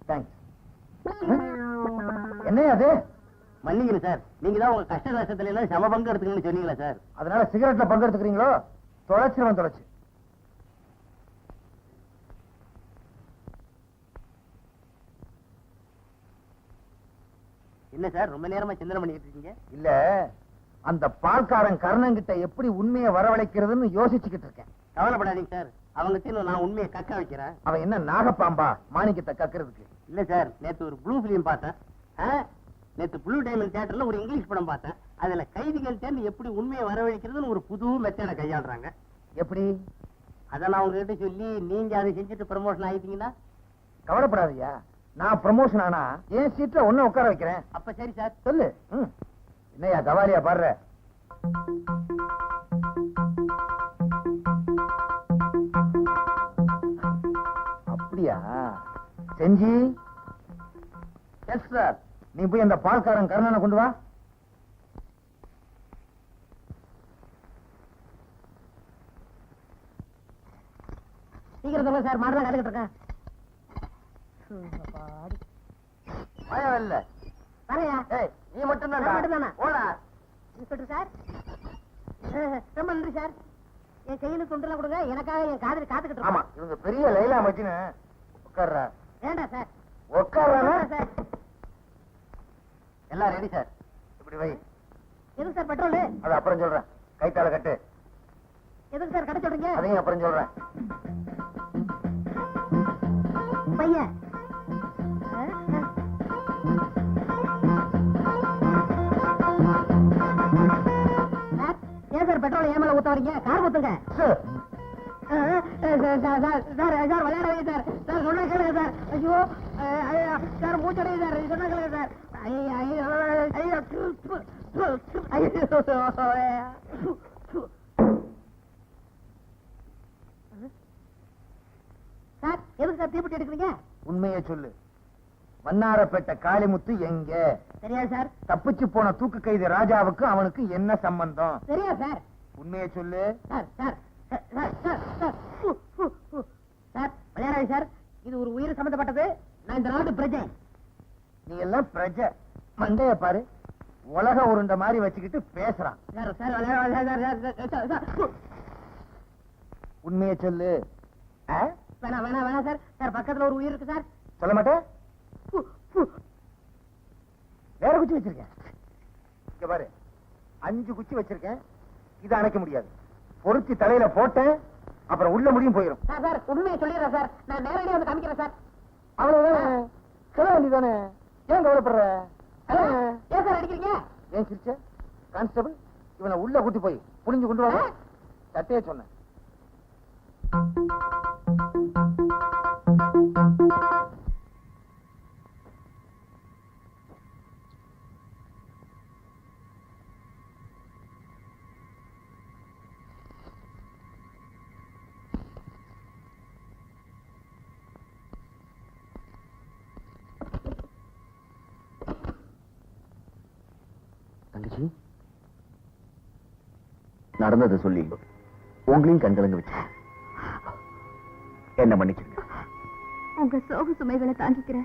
Thanks. என்ன அது? மன்னிக்கணும் சார், நீங்க தான் உங்க கஷ்ட நஷ்டத்துல எல்லாம் சம பங்கு எடுத்துக்கணும்னு சொன்னீங்களா சார்? அதனால சிகரெட்ல பங்கு எடுத்துக்கிறீங்களோ? தொலைச்சிருவன் தொலைச்சு. என்ன சார் ரொம்ப நேரமா சிந்தனை பண்ணிட்டு இருக்கீங்க? இல்ல, அந்த பால்காரன் கர்ணங்கிட்ட எப்படி உண்மையை வரவழைக்கிறதுன்னு யோசிச்சுக்கிட்டு இருக்கேன். கவலைப்படாதீங்க சார், அவங்க நான் உண்மையை கக்க வைக்கிறேன். அவன் என்ன நாகப்பாம்பா மாணிக்கத்தை கக்கிறதுக்கு? இல்ல சார், நேத்து ஒரு ப்ளூ பிலிம் பார்த்தேன். நேத்து ப்ளூ டைமண்ட் தியேட்டர்ல ஒரு இங்கிலீஷ் படம் பார்த்தேன். அதுல கைதிகள் சேர்ந்து எப்படி உண்மையை வரவழைக்கிறதுன்னு ஒரு புது மெத்தட கையாளுறாங்க. எப்படி? அதை நான் உங்ககிட்ட சொல்லி நீங்க அதை செஞ்சுட்டு ப்ரமோஷன் ஆயிட்டீங்கன்னா? கவலைப்படாதயா, நான் ப்ரமோஷன் ஆனா என் சீட்ல ஒண்ணு உட்கார வைக்கிறேன். அப்ப சரி சார். சொல்லு. என்னையா கவாலியா பாடுற? அப்படியா? செஞ்சி. Yes sir. நீ போய் அந்த பால்காரன் கர்ணனை கொண்டு வா. சீக்கிரம் சொல்லுங்க சார், மாடலாம் காத்துக்கிட்டு இருக்கேன். இல்ல நீ மட்டும் தான். இன்ஸ்பெக்டர் சார், ரொம்ப நன்றி சார். என் கையில துண்டெல்லாம் கொடுங்க, எனக்காக என் காதல் காத்துக்கிட்டு ஆமா, இவங்க பெரிய லைலா மச்சின்னு. உட்கார்றா. வேண்டாம் சார். உட்கார்றா சார். எல்லாம் ரெடி சார். இப்படி வை. எதுக்கு சார் பெட்ரோல்? அது அப்புறம் சொல்றேன். கைத்தால கட்டு. எதுக்கு சார் கட்ட சொல்றீங்க? அதையும் அப்புறம் சொல்றேன். பையன் ஏன் சார் பெட்ரோல் ஏன் மேல ஊத்த வரீங்க? கார் ஊத்துங்க. சார் விளையாட வைங்க சார். சார் சொன்னா கேளுங்க சார். ஐயோ சார் மூச்சடைய சார், சொன்னா கேளுங்க சார். சார் எதுக்கு சார் தீப்பெட்டி எடுக்கிறீங்க? உண்மையை சொல்லு. வண்ணாரப்பேட்டை காளிமுத்து எங்க? தெரியாது சார். தப்பிச்சு போன தூக்கு கைதி ராஜாவுக்கு அவனுக்கு என்ன சம்பந்தம்? தெரியாது சார். உண்மையை சொல்லு. Sir sir sir sir sir விளையாடாது சார். இது ஒரு உயிர் சம்பந்தப்பட்டது. நான் இந்த நாட்டு பிரஜை. நீ எல்லாம் பிரஜை. மண்டைய பாரு, உலக உருண்ட மாதிரி வச்சுக்கிட்டு பேசுறான். சார் சார் விளையாடாது. உண்மையை சொல்லு. வேணாம் வேணாம் வேணாம் சார். சார் பக்கத்துல ஒரு உயிர் இருக்கு சார். சொல்ல மாட்டேன். வேற குச்சி வச்சிருக்கேன். இங்க பாரு, 5 குச்சி வச்சிருக்கேன். இதை அணைக்க முடியாது. பொருத்தி தலையில போட்டேன், அப்புறம் உள்ள முடியும் போயிடும். சார் சார் உண்மையை சொல்லிடுறேன் சார். நான் நேரடியாக வந்து காமிக்கிறேன் சார். அவ்வளவுதானே? சொல்ல வேண்டியதானே? ஏன் கவலைப்படுற? ஏன் சார் அடிக்கிறீங்க? ஏன் சிரிச்ச? கான்ஸ்டபிள், இவனை உள்ள கூட்டி போய் புடிஞ்சு கொண்டு வா. சட்டையே சொன்னேன். தங்கச்சி, நடந்ததை சொல்லி உங்களையும் கண்கலங்க வச்சு என்ன மன்னிச்சிருங்க. உங்க சோக சுமைகளை தாங்கிக்கிற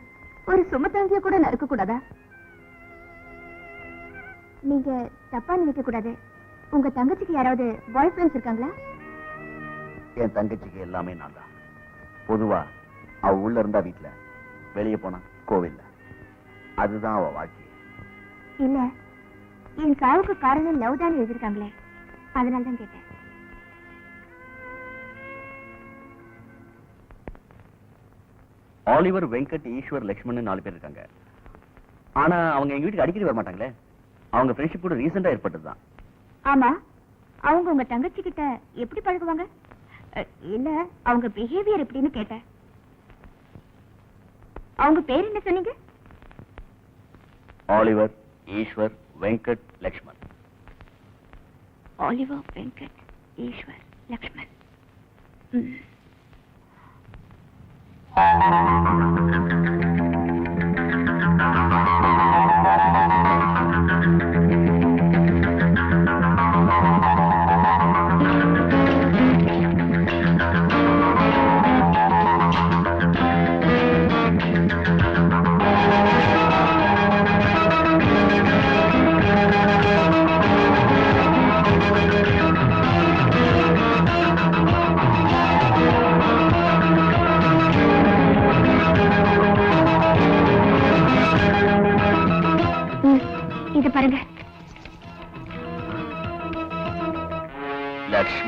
ஒரு சுமத்தாங்கிய கூட நறுக்க கூடாதா? நீங்க தப்பா நினைக்க கூடாது. உங்க தங்கச்சிக்கு யாராவது பாய் ஃப்ரெண்ட்ஸ் இருக்காங்களா? என் தங்கச்சிக்கு எல்லாமே நான் தான். பொதுவா அவ உள்ள இருந்தா வீட்டுல, வெளியே போனா கோவில்ல. அதுதான் அவ வாழ்க்கை. இல்ல, என் சாவுக்கு காரணம் லவ் தான் எழுதிருக்காங்களே, அதனால தான் கேட்டேன். ஆலிவர், வெங்கட், ஈஸ்வர், லட்சுமணன் 4 பேர் இருக்காங்க. ஆனா அவங்க எங்க வீட்டுக்கு அடிக்கடி வர மாட்டாங்களே. அவங்க ஃப்ரெண்ட்ஷிப் கூட ரீசெண்டா ஏற்பட்டதுதான். ஆமா, அவங்க உங்க தங்கச்சி கிட்ட எப்படி பழகுவாங்க? இல்ல, அவங்க பிஹேவியர் எப்படின்னு கேட்டேன். அவங்க பேர் என்ன சொன்னீங்க? Oliver, Eswar, Venkat, Lakshman. Oliver, Venkat, Eswar, Lakshman.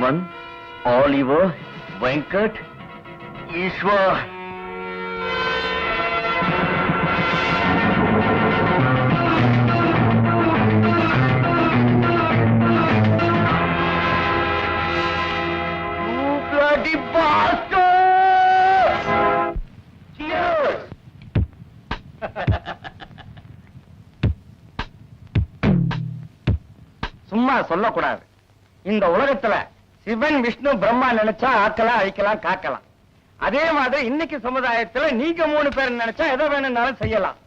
Lakshman, Oliver, Venkat, Eswar. You bloody bastard! Cheers! சும்மா சொல்லக்கூடாது. இந்த உலகத்துல சிவன் விஷ்ணு பிரம்மா நினைச்சா ஆக்கலாம் அழிக்கலாம் காக்கலாம். அதே மாதிரி இன்னைக்கு சமுதாயத்துல நீங்க 3 பேர் நினைச்சா எதை வேணும்னாலும் செய்யலாம்.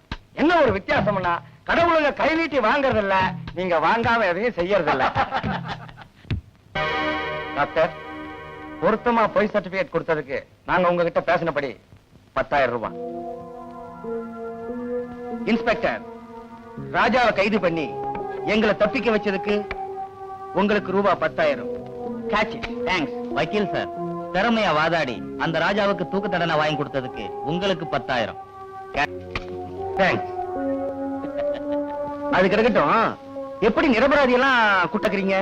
என்ன ஒரு வித்தியாசம்னா கடவுளுங்க கை நீட்டி வாங்கறது இல்ல, நீங்க வாங்காம எதையும் செய்யறது இல்ல. டாக்டர், பொருத்தமா பொய் சர்டிபிகேட் கொடுத்ததுக்கு நாங்க உங்ககிட்ட பேசினபடி 10,000 ரூபாய். இன்ஸ்பெக்டர், ராஜாவை கைது பண்ணி எங்களை தப்பிக்க வச்சதுக்கு உங்களுக்கு ரூபாய் 10,000. தேங்க்ஸ் வக்கீல் சார். திறமையா வாதாடி அந்த ராஜாவுக்கு தூக்கு தண்டனை வாங்கி கொடுத்ததுக்கு உங்களுக்கு 10,000. தேங்க்ஸ். அது கிடக்கட்டும், எப்படி நிரபராதி எல்லாம் குட்டக்கிறீங்க?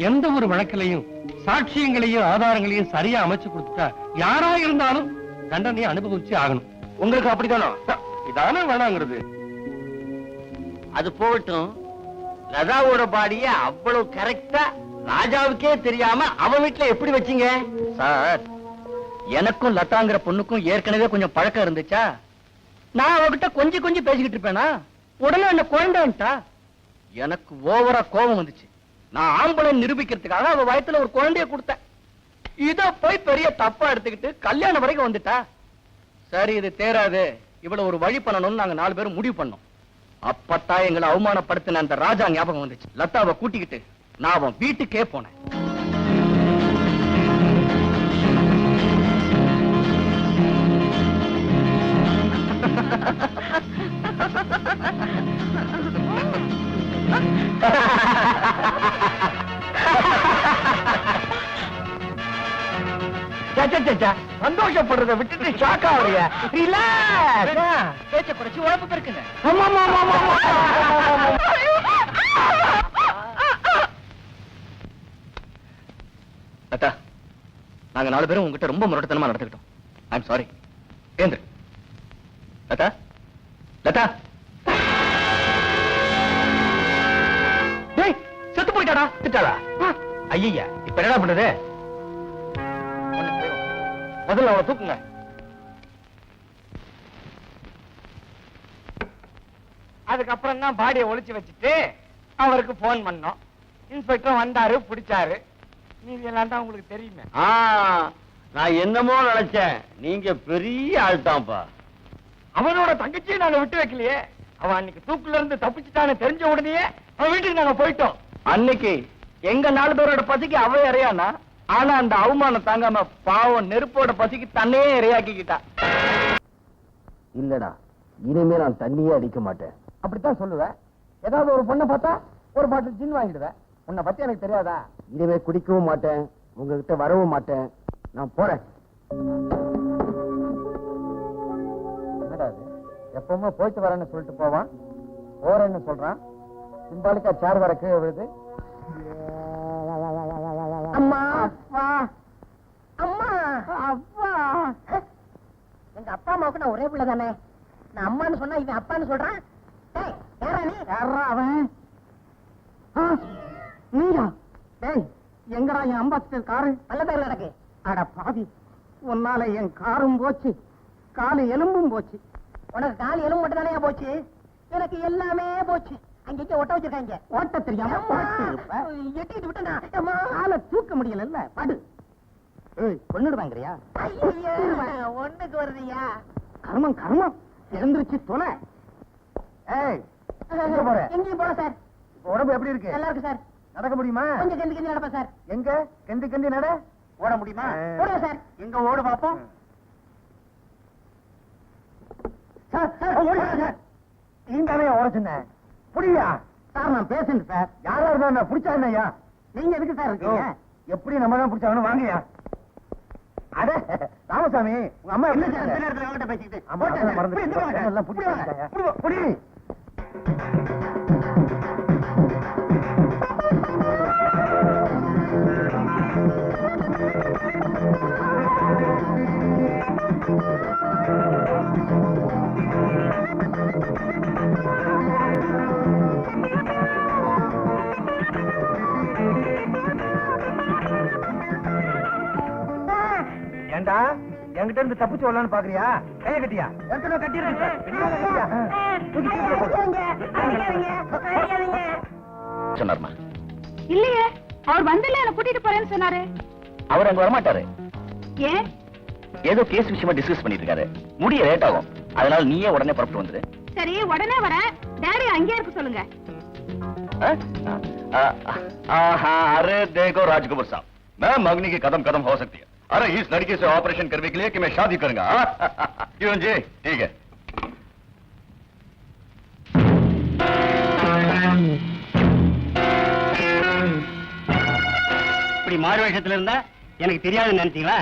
எந்த ஒரு வழக்கிலையும் சாட்சியங்களையும் ஆதாரங்களையும் சரியா அமைச்சு கொடுத்துட்டா யாரா இருந்தாலும் தண்டனையை அனுபவிச்சு ஆகணும். உங்களுக்கு அப்படித்தானோ? இதானே வேணாங்கிறது. அது போகட்டும், லதாவோட பாடிய அவ்வளவு கரெக்டா ராஜாவுக்கே தெரியாம அவன் வீட்டுல எப்படி வச்சீங்க? சார், எனக்கும் லதாங்கிற பொண்ணுக்கும் ஏற்கனவே கொஞ்சம் பழக்கம் இருந்துச்சா? நான் அவகிட்ட கொஞ்சம் கொஞ்சம் பேசிக்கிட்டு இருப்பேனா, உடனே என்ன குழந்தைன்ட்டா. எனக்கு ஓவரா கோபம் வந்துச்சு. நான் ஆம்பளை நிரூபிக்கிறதுக்காக அவ வயத்துல ஒரு குழந்தைய கொடுத்தேன். இத போய் பெரிய தப்பா எடுத்துக்கிட்டு கல்யாணம் வரைக்கும் வந்துட்டா. சரி, இது தேராது, இவ்வளவு ஒரு வழி பண்ணணும்னு நாங்க 4 பேரும் முடிவு பண்ணோம். அப்பத்தான் எங்களை அவமானப்படுத்தின அந்த ராஜா ஞாபகம் வந்துச்சு. லதாவை கூட்டிக்கிட்டு நான் அவன் வீட்டுக்கே போனேன். சந்தோஷப்படுறத விட்டுட்டு ஷாக் ஆகுறிய. பேச்ச குறைச்சு உழப்பு பெருக்குங்க. லதா, நாங்க 4 பேரும் உங்ககிட்ட ரொம்ப முரட்டுத்தனமா நடந்துக்கிட்டோம். I'm sorry. ஏந்திரு. லதா, லதா. டேய், செத்து போயிட்டாடா. திட்டாடா. ஐயா, இப்ப என்ன பண்றது? முதல்ல அவளை தூக்குங்க. அதுக்கப்புறம் தான் பாடியை ஒளிச்சு வச்சுட்டு அவருக்கு போன் பண்ணோம். இன்ஸ்பெக்டர் வந்தாரு, பிடிச்சாரு. நீங்க எல்லாம் தான் உங்களுக்கு தெரியுமே. நான் என்னமோ நினைச்சேன், நீங்க பெரிய ஆள் தான்ப்பா. அவனோட தங்கச்சியை நாங்க விட்டு வைக்கலையே. அவன் அன்னைக்கு தூக்குல இருந்து தப்பிச்சுட்டான்னு தெரிஞ்ச உடனே அவன் வீட்டுக்கு நாங்க போயிட்டோம். அன்னைக்கு எங்க 4 பேரோட பசிக்கு அவ இறையானா, ஆனா அந்த அவமானம் தாங்காம பாவம் நெருப்போட பசிக்கு தன்னையே இரையாக்கிக்கிட்டா. இல்லடா, இனிமே நான் தண்ணியே அடிக்க மாட்டேன். அப்படித்தான் சொல்லுவேன். ஏதாவது ஒரு பொண்ணை பார்த்தா ஒரு பாட்டில் ஜின் வாங்கிடுவேன். உன்னை பத்தி எனக்கு தெரியாதா? இனிமே குடிக்கவும் மாட்டேன், உங்ககிட்ட வரவும் மாட்டேன். நான் போறேன். என்னடா இது, எப்பவுமே போயிட்டு வரேன்னு சொல்லிட்டு போவான், போறேன்னு சொல்றான். சிம்பாலிக்கா சேர் வர கீழே விழுது. அம்மா அப்பா, அம்மா அப்பா. எங்க அப்பா அம்மாவுக்கு நான் ஒரே பிள்ளை தானே. நான் அம்மான்னு சொன்னா இவன் அப்பான்னு சொல்றான். டேய், யாரா நீ? யாரா அவன்? நீயா? டேய், எங்கடா என் அம்பாசிடர் காரு? நல்ல பேர் எனக்கு. அட பாவி, உன்னால என் காரும் போச்சு, காலு எலும்பும் போச்சு. உனக்கு கால் எலும்பு மட்டும் தானே போச்சு, எனக்கு எல்லாமே போச்சு. அங்க ஒட்ட வச்சிருக்காங்க. ஓட்ட தெரியாம எட்டிட்டு விட்டனா காலை தூக்க முடியல. படு. கொன்னுடுவாங்கறியா? ஒண்ணுக்கு வருதியா? கர்மம் கர்மம், எழுந்திருச்சு தொலை. ஏய், எங்க போற? எங்கேயும் போல சார். உடம்பு எப்படி இருக்கு? நல்லா இருக்கு சார். நடக்க முடியுமா? கொஞ்சம் கெந்தி கெந்தி நடப்பேன் சார். எங்க கெந்தி கெந்தி நட. ஓட முடியுமா? ஓடுங்க சார். எங்க ஓடு பாப்போம். சார், சார், ஓடுங்க சார். நீங்கவே ஓட சொன்னேன். புரியா? சார், நான் பேசுறேன் சார். யாரா இருந்தா புடிச்சா என்னையா? நீங்க எதுக்கு சார் இருக்கீங்க? எப்படி நம்ம தான் புடிச்சாங்கன்னு வாங்கயா. அட ராமசாமி, உங்க அம்மா எப்படி சார் இந்த நேரத்துல அவங்கட்ட பேசிக்கிட்டு? அம்மா மறந்து எல்லாம் புடி புடி. கிட்ட இருந்து தப்பிச்சு வரலான்னு பாக்குறியா? கைய கட்டியா? எத்தனை கட்டிடுறேன் சார். சொன்னார்மா? இல்லையே, அவர் வந்தல என்ன கூட்டிட்டு போறேன்னு சொன்னாரு. அவர் அங்க வரமாட்டாரு. ஏன்? ஏதோ கேஸ் விஷயமா டிஸ்கஸ் பண்ணிட்டு இருக்காரு. முடிய லேட் ஆகும். அதனால நீயே உடனே புறப்பட்டு வந்துரு. சரி, உடனே வரேன். டாடி அங்கே இருக்க சொல்லுங்க. अरे देखो राजकुमार साहब, मैं मंगनी की कदम कदम हो सकती है. अरे इस लड़की से ऑपरेशन करने के लिए कि मैं शादी करूंगा. क्यों जी? ठीक है. இப்படி மாறு வேஷத்துல இருந்தா எனக்கு தெரியாதுன்னு நினைச்சீங்களா?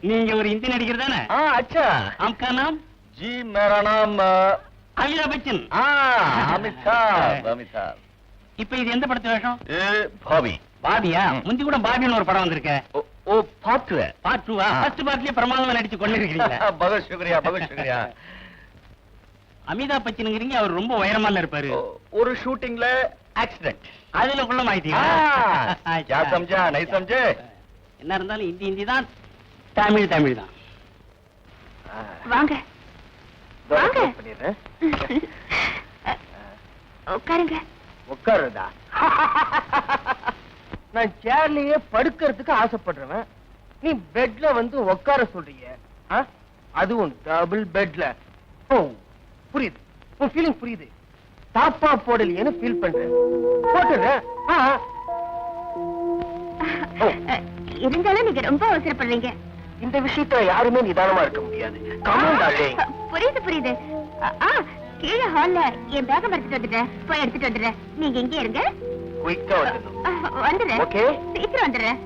நீங்க ஒரு இந்தி நடிகர் தானே? अच्छा. आपका नाम? जी मेरा नाम அமிதாப் பச்சன். अमिताभ. अमिताभ. இப்ப இது எந்த படத்து வேஷம்? भाभी. பாபியா? முந்தி கூட பாபின்னு ஒரு படம் வந்திருக்க. ओ पार्ट है. பார்ட் 2வா? ஃபர்ஸ்ட் பார்ட்லயே பிரமாதமா நடிச்சு கொண்டு இருக்கீங்களா? बहुत शुक्रिया, बहुत शुक्रिया. அமிதாப் பச்சனுங்கிறீங்க, அவர் ரொம்ப உயரமால இருப்பாரு. ஒரு ஷூட்டிங்ல ஆக்சிடென்ட். அதுல குள்ள மாயிட்டீங்க. क्या समझा? नहीं समझे? என்ன இருந்தாலும் இந்தி தான், தமிழ் தான். வாங்க வாங்க. பண்ணிடுறேன். உட்காருங்க. உட்காருதா? நான் சேர்லயே படுக்கிறதுக்கு ஆசைப்படுறவன், நீ பெட்ல வந்து உட்கார சொல்றீங்க. அதுவும் டபுள் பெட்ல. ஓ, புரியுது, உன் ஃபீலிங் புரியுது. தாப்பா போடலையேன்னு ஃபீல் பண்றேன். போட்டுறேன். இருந்தாலும் நீங்க ரொம்ப அவசரப்படுறீங்க. இந்த விஷயத்துல யாருமே நிதானமா இருக்க முடியாது. Comment darling. புரியுது. கீழே ஹால்ல என் பேகம் எடுத்துட்டு வந்துட்டேன். போய் எடுத்துட்டு வந்துடுறேன். நீங்க இங்கே இருங்க. குயிக்கா வந்துடணும். வந்துடுறேன். ஓகே, சீக்கிரம் வந்துடுறேன்.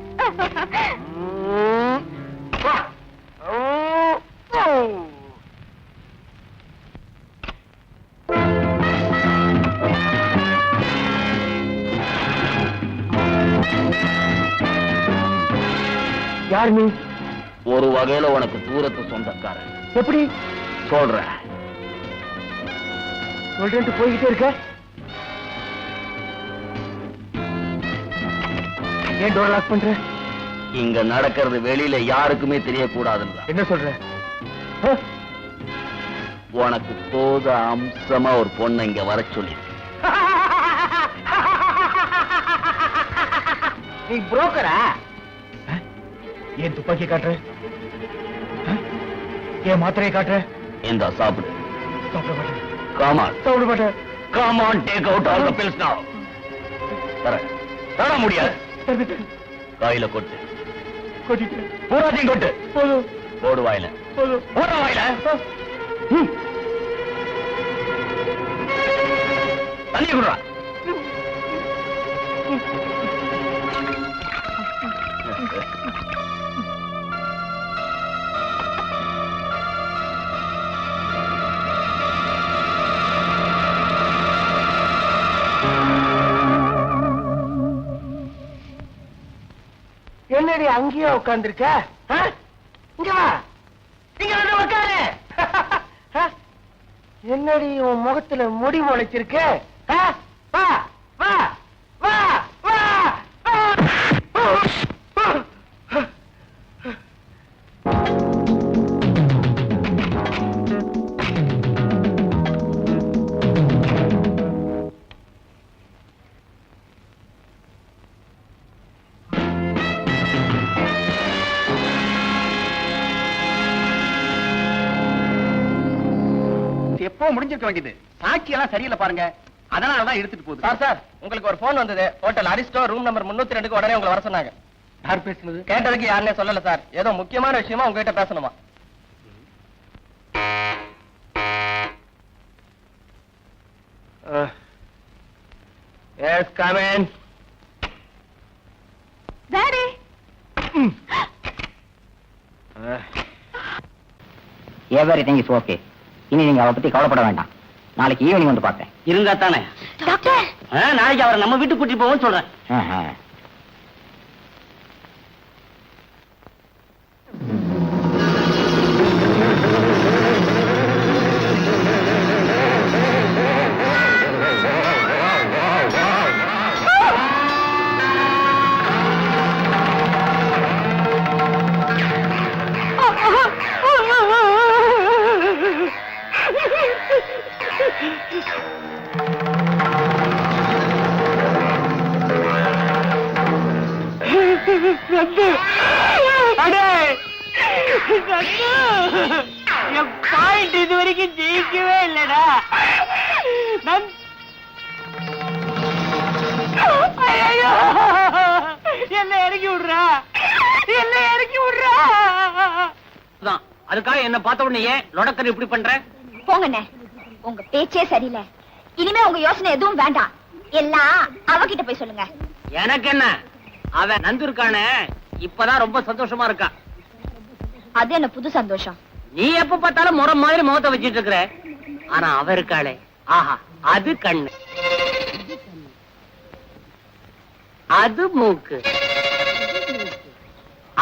வா. யார் நீ? ஒரு வகையில உனக்கு தூரத்து சொந்தக்காரன். எப்படி சொல்றேன். சொல்றேன்ட்டு போய்கிட்டே இருக்க? ஏன் டோர் லாக் பண்ற? இங்க நடக்கிறது வெளியில யாருக்குமே தெரியக்கூடாதுன்னு. என்ன சொல்ற? உனக்கு போத அம்சமா ஒரு பொண்ணை இங்க வர சொல்லி. நீ புரோக்கரா? ஏன் துப்பாக்கி காட்டுற? ஏன் மாத்திரையை காட்டுற? இந்த சாப்பிடு. சாப்பிட மாட்டேன். Come on. சாப்பிட மாட்டேன். Come on, take out all the pills now. தர முடியாது. கையில கொட்டு. கொட்டிட்டு. பூராத்தையும் கொட்டு. போதும். போடு வாயில. போதும். போட வாயில. தண்ணி குடுறா. என்னடி அங்கேயே உட்கார்ந்திருக்க? இங்க வா. இங்க வந்து உட்காரு. என்னடி உன் முகத்துல முடி முளைச்சிருக்கு? வா வா வா வா வா. எப்போ முடிஞ்சிருக்க வேண்டியது. சாட்சி எல்லாம் சரியில்லை பாருங்க. அதனாலதான் எடுத்துட்டு போகுது. சார், உங்களுக்கு ஒரு போன் வந்தது. ஹோட்டல் அரிஸ்டோ ரூம் நம்பர் 302க்கு உடனே உங்களை வர சொன்னாங்க. யார் பேசுனது? கேட்டதுக்கு யாருன்னே சொல்லல சார். ஏதோ முக்கியமான விஷயமா உங்ககிட்ட பேசணுமா? Yes, come in. Daddy. Everything is okay. இனி நீங்க அவரை பத்தி கவலைப்பட வேண்டாம். நாளைக்கு ஈவினிங் வந்து பார்க்கிறேன். இருந்தா தானே. டாக்டர். நாளைக்கு அவரை நம்ம வீட்டுக்கு கூட்டிட்டு போவோம்னு சொல்றேன். அடே என் பாயிண்ட் இது வரைக்கும் ஜெயிக்கவே இல்லடா. ஐயோ என்ன இறக்கி விடுறா, என்ன இறக்கி விடுறா. அதுக்காக என்ன பார்த்த உடனே லொடக்கர் இப்படி பண்ற? போங்கண்ணே, உங்க பேச்சே சரியில்லை. இனிமே உங்க யோசனை எதுவும் வேண்டாம். எல்லாம் அவகிட்ட போய் சொல்லுங்க. எனக்கு என்ன, அவன் நந்து இருக்கானே இப்பதான் ரொம்ப சந்தோஷமா இருக்கா. அது என்ன புது சந்தோஷம்? நீ எப்ப பார்த்தாலும் முறம் மாதிரி முகத்தை வச்சிட்டு இருக்கிற. ஆனா அவ இருக்காளே, ஆஹா, அது கண்ணு, அது மூக்கு,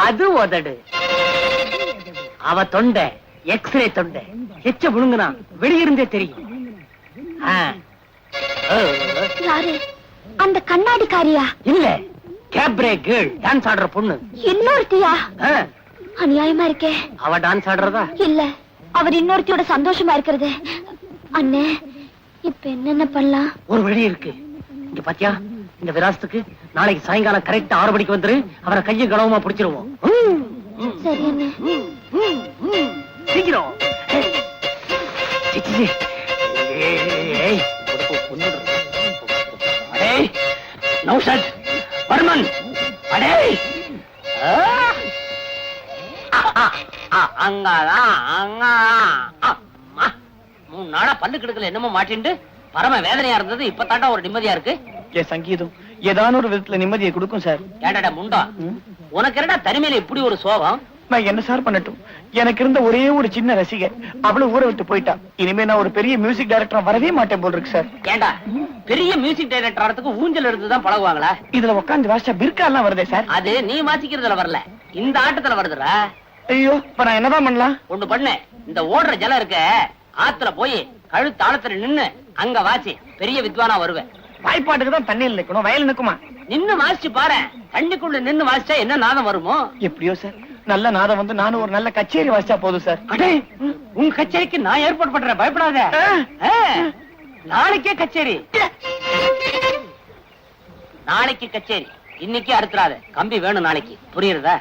அது உதடு, அவ தொண்டை எக்ஸ்ரே தொண்டை. எச்ச புழுங்குனா வெளியிருந்தே தெரியும். யாரு அந்த கண்ணாடிக்காரியா? இல்ல, கேப்ரே கேர்ள், டான்ஸ் ஆடுற பொண்ணு. இன்னொருத்தியா? அநியாயமா இருக்கே. அவ டான்ஸ் ஆடுறதா? இல்ல, அவர் இன்னொருத்தியோட சந்தோஷமா இருக்கிறது. அண்ணே, இப்ப என்னென்ன பண்ணலாம்? ஒரு வழி இருக்கு. இங்க பாத்தியா, இந்த விராசத்துக்கு நாளைக்கு சாயங்காலம் கரெக்டா 6 மணிக்கு வந்துரு. அவரை கையை கனவமா பிடிச்சிருவோம். சரி அண்ணே. சீக்கிரம். நௌஷத், வர்மன், அடே அங்கதான் அங்கதான். 3 நாளா பல்லு கிடக்கல, என்னமோ மாட்டிண்டு பரம வேதனையா இருந்தது. இப்ப தாண்டா ஒரு நிம்மதியா இருக்கு. என் சங்கீதம் ஏதான ஒரு விதத்துல நிம்மதியை கொடுக்கும் சார். ஏடாடா முண்டா, உனக்கு என்னடா தனிமையில இப்படி ஒரு சோகம்? நான் என்ன சார் பண்ணட்டும்? எனக்கு இருந்த ஒரே ஒரு சின்ன ரசிகை அவளும் ஊரை விட்டு போயிட்டா. இனிமே நான் ஒரு பெரிய மியூசிக் டைரக்டரா வரவே மாட்டேன் போல் இருக்கு சார். ஏண்டா, பெரிய மியூசிக் டைரக்டர் ஆறதுக்கு ஊஞ்சல் இருந்துதான் பழகுவாங்களா? இதுல உட்காந்து வாசிச்சா பிர்கா எல்லாம் வருதே சார். அது நீ வாசிக்கிறதுல வரல, இந்த ஆட்டத்துல வருதுடா. ஐயோ, இப்ப நான் என்னதான் பண்ணலாம்? ஒண்ணு பண்ணு, இந்த ஓடுற ஜலம் இருக்க ஆத்துல போய் கழுத்து ஆழத்துல நின்னு அங்க வாசி, பெரிய வித்வானா வருவேன். வாய்ப்பாட்டுக்கு தான் தண்ணியில் நிக்கணும், வயல் நிக்குமா? நின்னு வாசிச்சு பாரு. தண்ணிக்குள்ள நின்னு வாசிச்சா என்ன நாதம் வருமோ? எப்படியோ சார், நல்ல நாதம் வந்து நானும் ஒரு நல்ல கச்சேரி வாசிச்சா போதும் சார். அடே, உங்க கச்சேரிக்கு நான் ஏற்பாடு பண்றேன், பயப்படாத. நாளைக்கே கச்சேரி, நாளைக்கு கச்சேரி. இன்னைக்கு அறுத்துறாத, கம்பி வேணும் நாளைக்கு, புரியுறதா?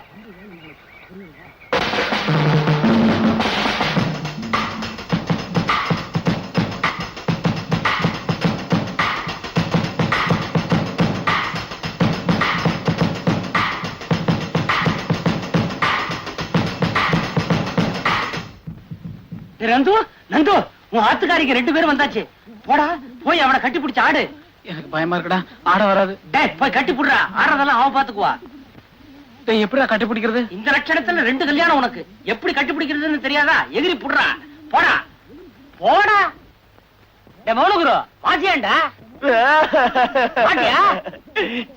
நந்து, நந்து, உன் ஆத்துக்காரிக்கு 2 பேரும் வந்தாச்சு. போடா, போய் அவனை கட்டி பிடிச்சு ஆடு. எனக்கு பயமா இருக்குடா, ஆட வராது. டேய், போய் கட்டி புடுறா. ஆடுறதெல்லாம் அவன் பாத்துக்குவா. எப்படிடா கட்டி பிடிக்கிறது? இந்த லட்சணத்துல 2 கல்யாணம் உனக்கு. எப்படி கட்டி பிடிக்கிறதுன்னு தெரியாதா? எகிரி புடுறா. போடா போடா. டேய் மௌனகுரு, வாசியாண்டா.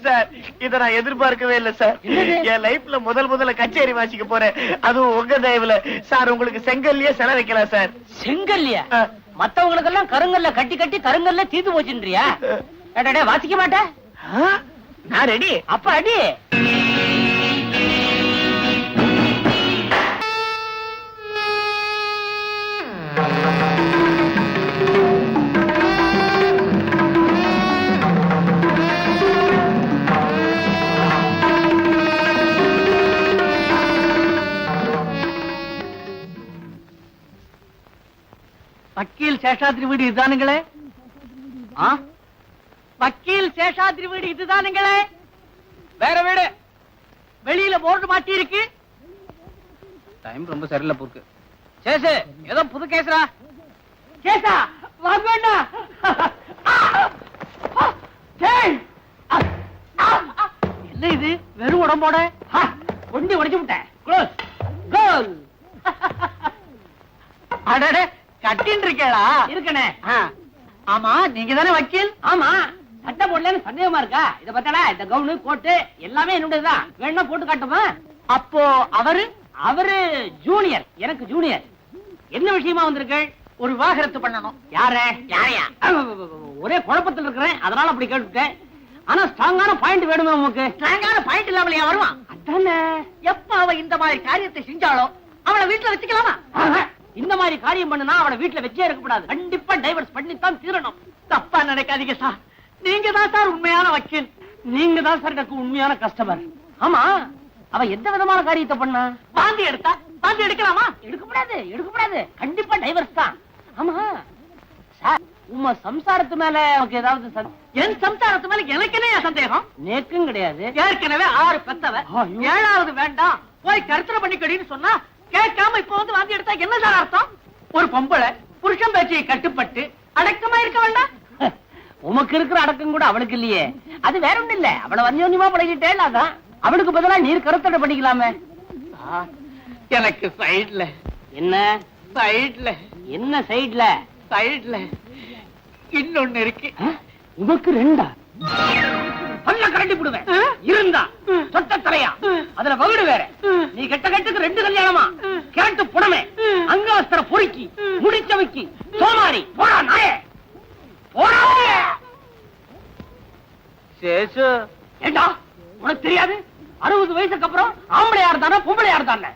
சார், இத நான் எதிர்பார்க்கவே இல்ல சார். என் லைஃப்ல முதல்ல கச்சேரி வாசிக்க போறேன், அதுவும் உங்க தயவுல. சார், உங்களுக்கு செங்கல்லையே செல வைக்கலாம் சார். செங்கல்லையா? மத்தவங்களுக்கு எல்லாம் கருங்கல்ல கட்டி கட்டி கருங்கல்ல தீத்து போச்சுன்றியா? வாசிக்க மாட்டேன். நான் ரெடி. அப்ப அடி. வக்கீல் சேஷாத்ரி வீடு இதுதானுங்களே? வக்கீல் சேஷாத்ரி வீடு இதுதானுங்களே? வேற வீடு. வெளியில போர்டு மாட்டி இருக்கு. டைம் ரொம்ப சரியில்லை போருக்கு. சேசு, ஏதோ புது கேஸ்ரா. கேசா வாங்கண்ணா. என்ன இது, வெறும் உடம்போட? ஒண்டி உடைச்சு விட்டேன். க்ளோஸ் கோல். அடடே, கட்டின் இருக்கேடா? இருக்கனே. ஆமா, நீங்க தானே வக்கீல்? ஆமா. சட்டை போடலன்னு சந்தேகமா இருக்கா? இத பத்தடா, இந்த கவுனு கோட்டு எல்லாமே என்னுடையதுதான். வேணா போட்டு காட்டுமா? அப்போ அவரு ஜூனியர், எனக்கு ஜூனியர். என்ன விஷயமா வந்திருக்கேள்? ஒரு விவாகரத்து பண்ணணும். யாரையா? ஒரே குழப்பத்தில் இருக்கிறேன், அதனால அப்படி கேட்டுட்டேன். ஆனா ஸ்ட்ராங்கான பாயிண்ட் வேணுமே உங்களுக்கு. ஸ்ட்ராங்கான பாயிண்ட் இல்லாமலையா வருவான்? அதானே. எப்ப அவ இந்த மாதிரி காரியத்தை செஞ்சாலோ அவளை வீட்டுல வச்சுக்கலாமா? இந்த மாதிரி காரியம் பண்ணுனா அவளை வீட்டுல வச்சே இருக்கக்கூடாது. கண்டிப்பா டைவர்ஸ் பண்ணித்தான் தீரணும். தப்பா நினைக்காதீங்க சார், நீங்க தான் சார் உண்மையான வக்கீல். நீங்க தான் சார் எனக்கு உண்மையான கஸ்டமர். ஆமா, அவ எந்த விதமான காரியத்தை பண்ணா? வாந்தி எடுத்தா? வாந்தி எடுக்கலாமா? எடுக்க கூடாது கண்டிப்பா டைவர்ஸ் தான். ஆமா சார், உங்க சம்சாரத்து மேல உனக்கு ஏதாவது என் சம்சாரத்து மேல எனக்கு என்ன சந்தேகம்? நேக்கும் கிடையாது. ஏற்கனவே 6 பெத்தவ, 7வது வேண்டாம் போய் கருத்தரை பண்ணிக்கடின்னு சொன்னா கேட்காம இப்ப வந்து வாந்தி எடுத்தா என்ன சார் அர்த்தம்? ஒரு பொம்பளை புருஷன் பேச்சையை கட்டுப்பட்டு அடக்கமா இருக்க வேண்டாம்? உமக்கு இருக்கிற அடக்கம் கூட அவளுக்கு இல்லையே. அது வேற ஒண்ணு இல்ல, அவளை வன்யோன்யமா பழகிட்டே அதான். அவளுக்கு பதிலா நீர் கருத்தடை பண்ணிக்கலாமே. எனக்கு சைடுல என்ன? சைடுல என்ன? சைடுல இன்னொன்னு இருக்கு. உனக்கு 2? பல்ல கரண்டி போடுவேன் இருந்தா சொட்ட தலையா, அதுல வகுடு வேற. நீ கெட்டுக்கு 2 கல்யாணமா? கேட்டு புடமே அங்கவஸ்திர பொறுக்கி முடிச்சவைக்கு சோமாரி போடா நாயே, போடா. சேசு ஏண்டா உனக்கு தெரியாது? 60 வயசுக்கு அப்புறம் ஆம்பளையா இருந்தானே பொம்பளையா இருந்தானே?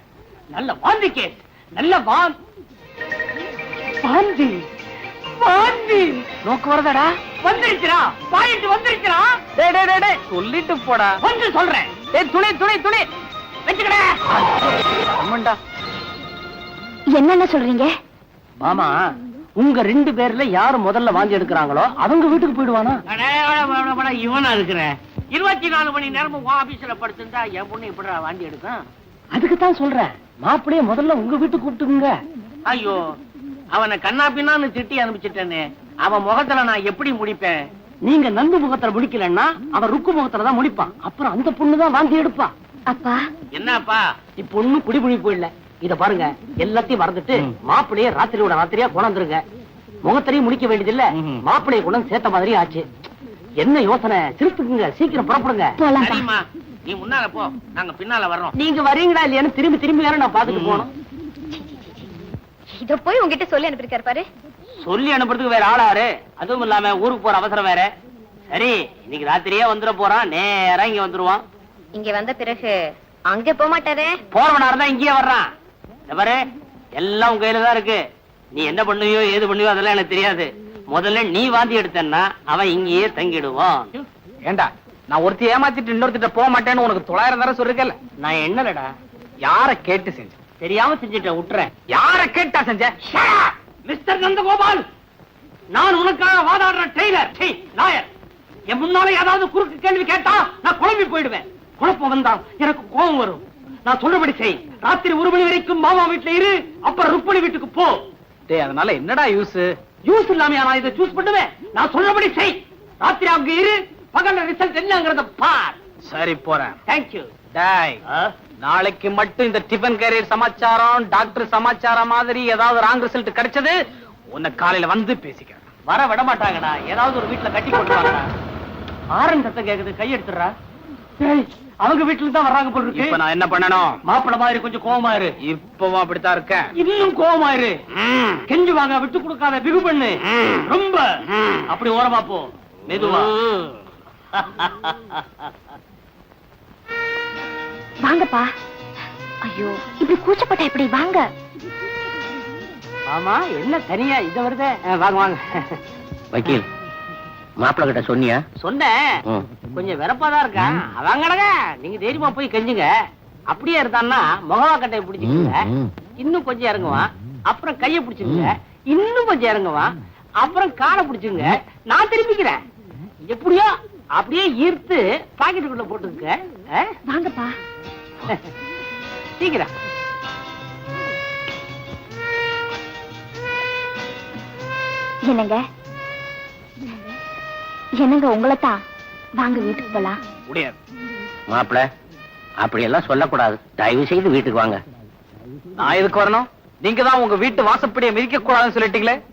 நல்ல வாந்தி கேஸ், நல்ல வாந்தி நோக்கு வருதடா. வந்துருச்சுடா, பாயிண்ட் வந்துருச்சுடா. டேய் சொல்லிட்டு போடா. வந்து சொல்றேன். டேய் துணி வெச்சுக்கடா. அம்மண்டா. என்னென்ன சொல்றீங்க? மாமா, உங்க 2 பேர்ல யாரு முதல்ல வாந்தி எடுக்கிறாங்களோ அவங்க வீட்டுக்கு போயிடுவானா? இவனா இருக்கிறேன். 24 மணி நேரமும் ஆபீஸ்ல படுத்திருந்தா என் பொண்ணு எப்படிடா வாந்தி எடுக்கும்? அதுக்கு தான் சொல்றேன், மாப்பிளைய முதல்ல உங்க வீட்டுக்கு கூப்பிட்டுங்க. ஐயோ, அவனை கண்ணா பின்னான்னு திட்டி அனுப்பிச்சிட்டேன்னு அவன் முகத்துல நான் எப்படி முடிப்பேன்? நீங்க நந்து முகத்துல முடிக்கலன்னா அவன் ருக்கு முகத்துல தான் முடிப்பான். அப்புறம் அந்த பொண்ணுதான் வாந்தி எடுப்பா. அப்பா என்னப்பா இப்ப ஒண்ணும் குடிபுடி போயிடல. இத பாருங்க, எல்லாத்தையும் மறந்துட்டு மாப்பிளைய ராத்திரியா கொண்டாந்துருங்க. முகத்திலையும் முடிக்க வேண்டியதில்ல, மாப்பிளைய கொண்டு சேர்த்த மாதிரி ஆச்சு. என்ன யோசனை? சிரித்துக்குங்க, சீக்கிரம் புறப்படுங்க. போலாம்பா. நீ முன்னால போ, நாங்க பின்னால வர்றோம். நீங்க வரீங்களா இல்லையான்னு திரும்பி வேற நான் பாத்துட்டு போனோம். இத போய் உங்ககிட்ட சொல்லி அனுப்பிருக்காரு பாரு. சொல்லி அனுப்புறதுக்கு வேற ஆளாரு, அதுவும் இல்லாம ஊருக்கு போற அவசரம் வேற. சரி, இன்னைக்கு ராத்திரியே வந்துட போறான், நேரா இங்க வந்துருவான். இங்க வந்த பிறகு அங்க போக மாட்டாரே. போறவனா இருந்தா இங்கேயே வர்றான். பாரு, எல்லாம் உங்க கையில தான் இருக்கு. நீ என்ன பண்ணுவியோ ஏது பண்ணுவியோ அதெல்லாம் எனக்கு தெரியாது. முதல்ல நீ வாந்தி எடுத்தன்னா அவன் இங்கேயே தங்கிடுவான். ஏண்டா, நான் ஒருத்தி ஏமாத்திட்டு இன்னொருத்திட்ட போக மாட்டேன்னு உனக்கு 900 தடவை சொல்லிருக்கல. நான் என்னடா யார கேட்டு செஞ்சேன்? தெரியாம செஞ்சுட்டேன், விட்டுறேன். யார கேட்டா செஞ்ச? மிஸ்டர் நந்தகோபால், நான் உனக்காக வாதாடுற டெய்லர் லாயர். என் முன்னாலே ஏதாவது குறுக்கு கேள்வி கேட்டா நான் குழம்பி போயிடுவேன். குழப்பம் வந்தா எனக்கு கோபம் வரும். நான் சொல்றபடி செய். ராத்திரி 1 மணி வரைக்கும் மாமா வீட்டுல இரு, அப்புறம் ருக்மணி வீட்டுக்கு போ. டேய், அதனால என்னடா யூஸ்? யூஸ் இல்லாம நான் இதை சூஸ் பண்ணுவேன். நான் சொல்றபடி செய். ராத்திரி அங்க இரு, பகல்ல ரிசல்ட் என்னங்கறத பார். சரி, போறேன். தேங்க்யூ. டேய், நாளைக்கு மட்டும் இந்த டிஃபன் கேரியர் சமாச்சாரம், டாக்டர் சமாச்சாரம் மாதிரி ஏதாவது ராங் ரிசல்ட் கிடைச்சது உன்னை காலையில வந்து பேசிக்கிறேன். வர விட மாட்டாங்கடா. ஏதாவது ஒரு வீட்டுல கட்டி போட்டுவாங்கடா. ஆரன் சத்தம் கேக்குது, கை எடுத்துறா. அவங்க வீட்டுல தான் வர்றாங்க போல இருக்கு. இப்ப நான் என்ன பண்ணணும்? மாப்பிள மாதிரி கொஞ்சம் கோவமா இரு. இப்பவும் அப்படித்தான் இருக்கேன். இன்னும் கோவமா இரு. கெஞ்சு வாங்க, விட்டு கொடுக்காத, பிகு பண்ணு. ரொம்ப அப்படி ஓரமா போ, மெதுவா. வாங்கப்பா. ஐயோ, இப்படி கூச்சப்பட்ட எப்படி? வாங்க. ஆமா, என்ன தனியா இத வருதே? வாங்க வாங்க. வக்கீல், மாப்பிள்ள கிட்ட சொன்னியா? சொன்னேன், கொஞ்சம் வெறப்பாதான் இருக்கா. வாங்கடங்க, நீங்க தைரியமா போய் கெஞ்சுங்க. அப்படியே இருந்தான்னா முகவா கட்டையை பிடிச்சுக்குங்க, இன்னும் கொஞ்சம் இறங்குவான். அப்புறம் கைய பிடிச்சுங்க, இன்னும் கொஞ்சம் இறங்குவான். அப்புறம் காலை பிடிச்சுங்க, நான் திருப்பிக்கிறேன். எப்படியோ அப்படியே ஈர்த்து பாக்கெட்டுக்குள்ள போட்டுக்க. வாங்கப்பா. சீக்கிரம். என்னங்க உங்களைத்தான். வாங்க, வீட்டுக்கு போலாம். முடியாது மாப்பிள்ள, அப்படி எல்லாம் சொல்லக்கூடாது. தயவு செய்து வீட்டுக்கு வாங்க. நான் எதுக்கு வரணும்? நீங்க தான் உங்க வீட்டு வாசப்படியை மிதிக்க கூடாதுன்னு சொல்லிட்டீங்களே.